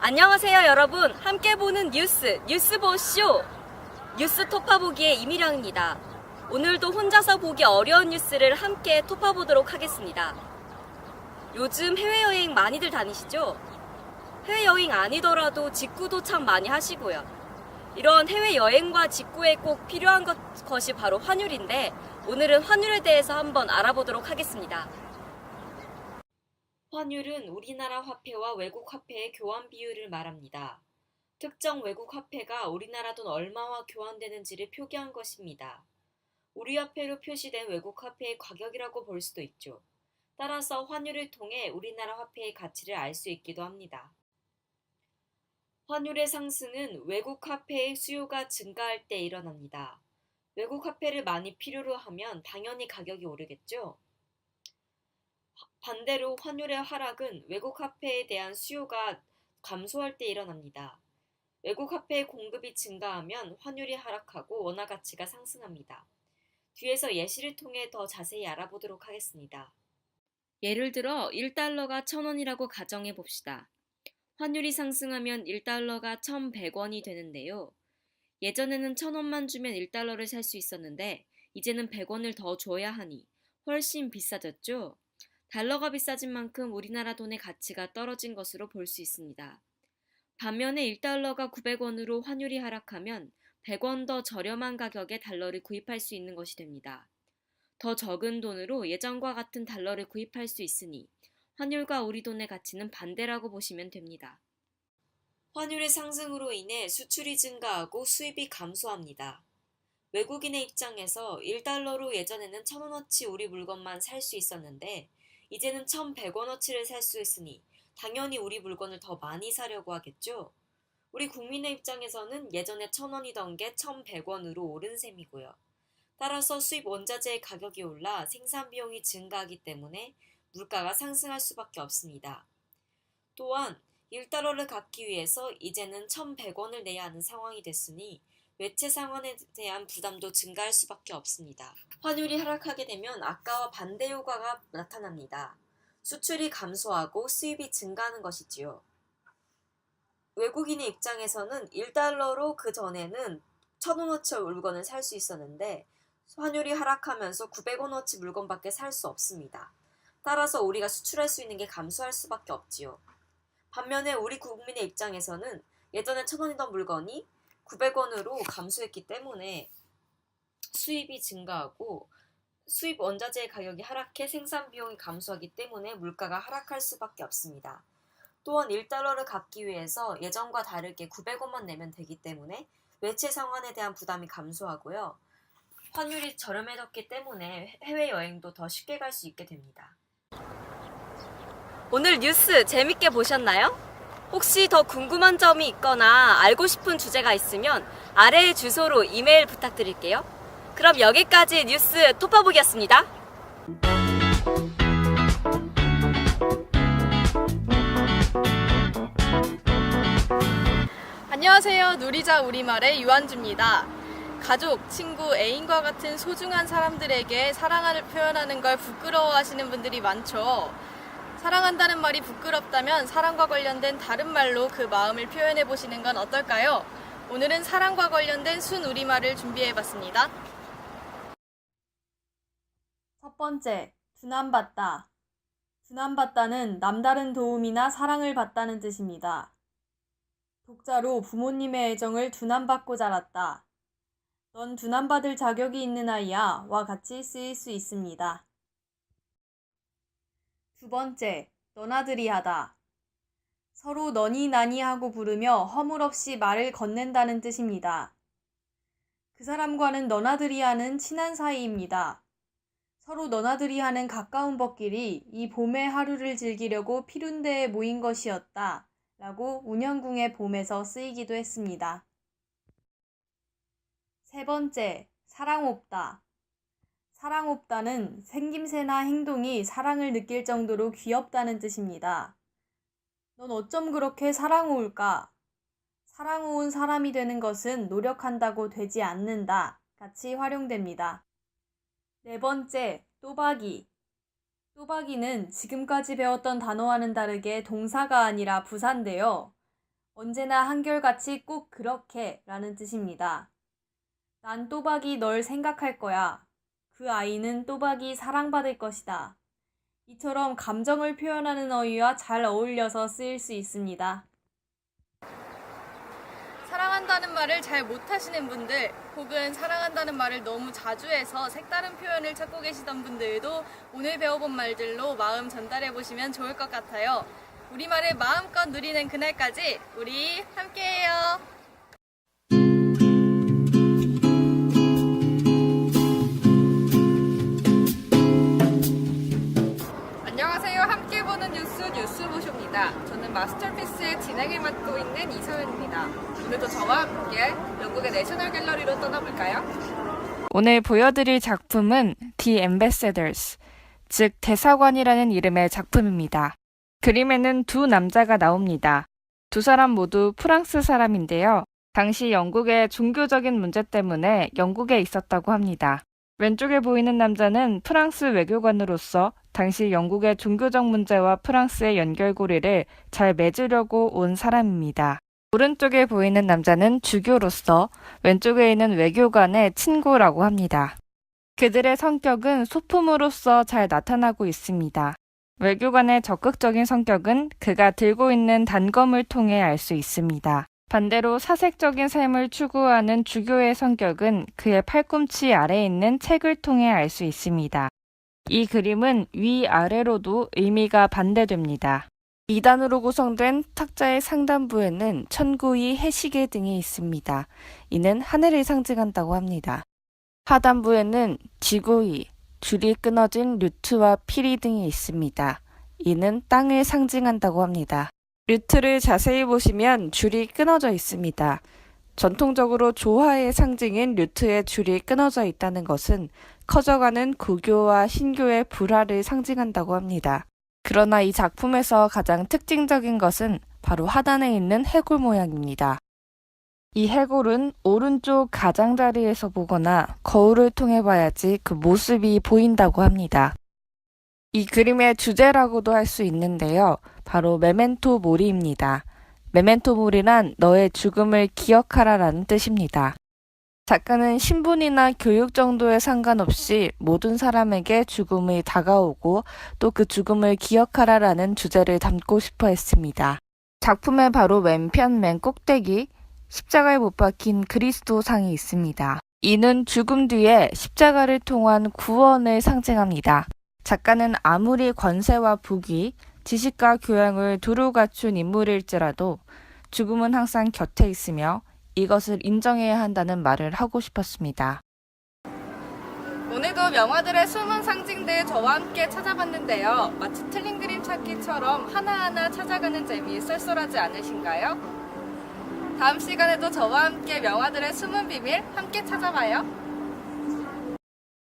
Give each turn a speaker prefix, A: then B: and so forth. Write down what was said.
A: 안녕하세요 여러분. 함께 보는 뉴스보쇼 뉴스 토파보기의 이미령입니다. 오늘도 혼자서 보기 어려운 뉴스를 함께 토파보도록 하겠습니다. 요즘 해외여행 많이들 다니시죠? 해외여행 아니더라도 직구도 참 많이 하시고요. 이런 해외여행과 직구에 꼭 필요한 것이 바로 환율인데 오늘은 환율에 대해서 한번 알아보도록 하겠습니다. 환율은 우리나라 화폐와 외국 화폐의 교환 비율을 말합니다. 특정 외국 화폐가 우리나라 돈 얼마와 교환되는지를 표기한 것입니다. 우리 화폐로 표시된 외국 화폐의 가격이라고 볼 수도 있죠. 따라서 환율을 통해 우리나라 화폐의 가치를 알 수 있기도 합니다. 환율의 상승은 외국 화폐의 수요가 증가할 때 일어납니다. 외국 화폐를 많이 필요로 하면 당연히 가격이 오르겠죠. 반대로 환율의 하락은 외국 화폐에 대한 수요가 감소할 때 일어납니다. 외국 화폐의 공급이 증가하면 환율이 하락하고 원화 가치가 상승합니다. 뒤에서 예시를 통해 더 자세히 알아보도록 하겠습니다. 예를 들어 1달러가 1,000원이라고 가정해 봅시다. 환율이 상승하면 1달러가 1,100원이 되는데요. 예전에는 1,000원만 주면 1달러를 살 수 있었는데 이제는 100원을 더 줘야 하니 훨씬 비싸졌죠? 달러가 비싸진 만큼 우리나라 돈의 가치가 떨어진 것으로 볼 수 있습니다. 반면에 1달러가 900원으로 환율이 하락하면 100원 더 저렴한 가격에 달러를 구입할 수 있는 것이 됩니다. 더 적은 돈으로 예전과 같은 달러를 구입할 수 있으니 환율과 우리 돈의 가치는 반대라고 보시면 됩니다. 환율의 상승으로 인해 수출이 증가하고 수입이 감소합니다. 외국인의 입장에서 1달러로 예전에는 1,000원어치 우리 물건만 살 수 있었는데 이제는 1,100원어치를 살 수 있으니 당연히 우리 물건을 더 많이 사려고 하겠죠. 우리 국민의 입장에서는 예전에 1,000원이던 게 1,100원으로 오른 셈이고요. 따라서 수입 원자재의 가격이 올라 생산 비용이 증가하기 때문에 물가가 상승할 수밖에 없습니다. 또한 1달러를 갚기 위해서 이제는 1,100원을 내야 하는 상황이 됐으니 외채 상환에 대한 부담도 증가할 수밖에 없습니다. 환율이 하락하게 되면 아까와 반대 효과가 나타납니다. 수출이 감소하고 수입이 증가하는 것이지요. 외국인의 입장에서는 1달러로 그 전에는 1,000원어치 물건을 살 수 있었는데 환율이 하락하면서 900원어치 물건밖에 살 수 없습니다. 따라서 우리가 수출할 수 있는 게 감소할 수밖에 없지요. 반면에 우리 국민의 입장에서는 예전에 1,000원이던 물건이 900원으로 감소했기 때문에 수입이 증가하고 수입 원자재의 가격이 하락해 생산 비용이 감소하기 때문에 물가가 하락할 수밖에 없습니다. 또한 1달러를 갚기 위해서 예전과 다르게 900원만 내면 되기 때문에 외채 상환에 대한 부담이 감소하고요. 환율이 저렴해졌기 때문에 해외여행도 더 쉽게 갈 수 있게 됩니다. 오늘 뉴스 재밌게 보셨나요? 혹시 더 궁금한 점이 있거나 알고 싶은 주제가 있으면 아래의 주소로 이메일 부탁드릴게요. 그럼 여기까지 뉴스 토파보기였습니다.
B: 안녕하세요. 누리자 우리말의 유한주입니다. 가족, 친구, 애인과 같은 소중한 사람들에게 사랑을 표현하는 걸 부끄러워하시는 분들이 많죠. 사랑한다는 말이 부끄럽다면 사랑과 관련된 다른 말로 그 마음을 표현해 보시는 건 어떨까요? 오늘은 사랑과 관련된 순우리말을 준비해봤습니다. 첫 번째, 두남받다. 두남받다는 남다른 도움이나 사랑을 받다는 뜻입니다. 독자로 부모님의 애정을 두남받고 자랐다. 넌 두남받을 자격이 있는 아이야 와 같이 쓰일 수 있습니다. 두 번째, 너나들이 하다. 서로 너니 나니 하고 부르며 허물없이 말을 건넨다는 뜻입니다. 그 사람과는 너나들이 하는 친한 사이입니다. 서로 너나들이 하는 가까운 벗길이 이 봄의 하루를 즐기려고 피룬대에 모인 것이었다 라고 운영궁의 봄에서 쓰이기도 했습니다. 세 번째, 사랑옵다. 사랑옵다는 생김새나 행동이 사랑을 느낄 정도로 귀엽다는 뜻입니다. 넌 어쩜 그렇게 사랑오울까? 사랑오운 사람이 되는 것은 노력한다고 되지 않는다 같이 활용됩니다. 네 번째, 또박이. 또박이는 지금까지 배웠던 단어와는 다르게 동사가 아니라 부사인데요. 언제나 한결같이 꼭 그렇게 라는 뜻입니다. 난 또박이 널 생각할 거야. 그 아이는 또박이 사랑받을 것이다. 이처럼 감정을 표현하는 어휘와 잘 어울려서 쓰일 수 있습니다. 사랑한다는 말을 잘 못하시는 분들, 혹은 사랑한다는 말을 너무 자주 해서 색다른 표현을 찾고 계시던 분들도 오늘 배워본 말들로 마음 전달해보시면 좋을 것 같아요. 우리말을 마음껏 누리는 그날까지 우리 함께해요.
C: 안녕하세요. 함께 보는 뉴스 보쇼입니다. 저는 마스터피스의 진행을 맡고 있는 이서연입니다. 오늘도 저와 함께 영국의 내셔널 갤러리로 떠나볼까요?
D: 오늘 보여드릴 작품은 The Ambassadors, 즉 대사관이라는 이름의 작품입니다. 그림에는 두 남자가 나옵니다. 두 사람 모두 프랑스 사람인데요. 당시 영국의 종교적인 문제 때문에 영국에 있었다고 합니다. 왼쪽에 보이는 남자는 프랑스 외교관으로서 당시 영국의 종교적 문제와 프랑스의 연결고리를 잘 맺으려고 온 사람입니다. 오른쪽에 보이는 남자는 주교로서 왼쪽에 있는 외교관의 친구라고 합니다. 그들의 성격은 소품으로서 잘 나타나고 있습니다. 외교관의 적극적인 성격은 그가 들고 있는 단검을 통해 알 수 있습니다. 반대로 사색적인 삶을 추구하는 주교의 성격은 그의 팔꿈치 아래에 있는 책을 통해 알 수 있습니다. 이 그림은 위아래로도 의미가 반대됩니다. 2단으로 구성된 탁자의 상단부에는 천구이, 해시계 등이 있습니다. 이는 하늘을 상징한다고 합니다. 하단부에는 지구이, 줄이 끊어진 류트와 피리 등이 있습니다. 이는 땅을 상징한다고 합니다. 류트를 자세히 보시면 줄이 끊어져 있습니다. 전통적으로 조화의 상징인 류트의 줄이 끊어져 있다는 것은 커져가는 구교와 신교의 불화를 상징한다고 합니다. 그러나 이 작품에서 가장 특징적인 것은 바로 하단에 있는 해골 모양입니다. 이 해골은 오른쪽 가장자리에서 보거나 거울을 통해 봐야지 그 모습이 보인다고 합니다. 이 그림의 주제라고도 할 수 있는데요. 바로 메멘토 모리입니다. 메멘토 모리란 너의 죽음을 기억하라라는 뜻입니다. 작가는 신분이나 교육 정도에 상관없이 모든 사람에게 죽음이 다가오고 또 그 죽음을 기억하라라는 주제를 담고 싶어 했습니다. 작품의 바로 왼편 맨 꼭대기 십자가에 못 박힌 그리스도 상이 있습니다. 이는 죽음 뒤에 십자가를 통한 구원을 상징합니다. 작가는 아무리 권세와 부귀, 지식과 교양을 두루 갖춘 인물일지라도 죽음은 항상 곁에 있으며 이것을 인정해야 한다는 말을 하고 싶었습니다.
C: 오늘도 명화들의 숨은 상징들 저와 함께 찾아봤는데요. 마치 틀린 그림 찾기처럼 하나하나 찾아가는 재미 쏠쏠하지 않으신가요? 다음 시간에도 저와 함께 명화들의 숨은 비밀 함께 찾아봐요.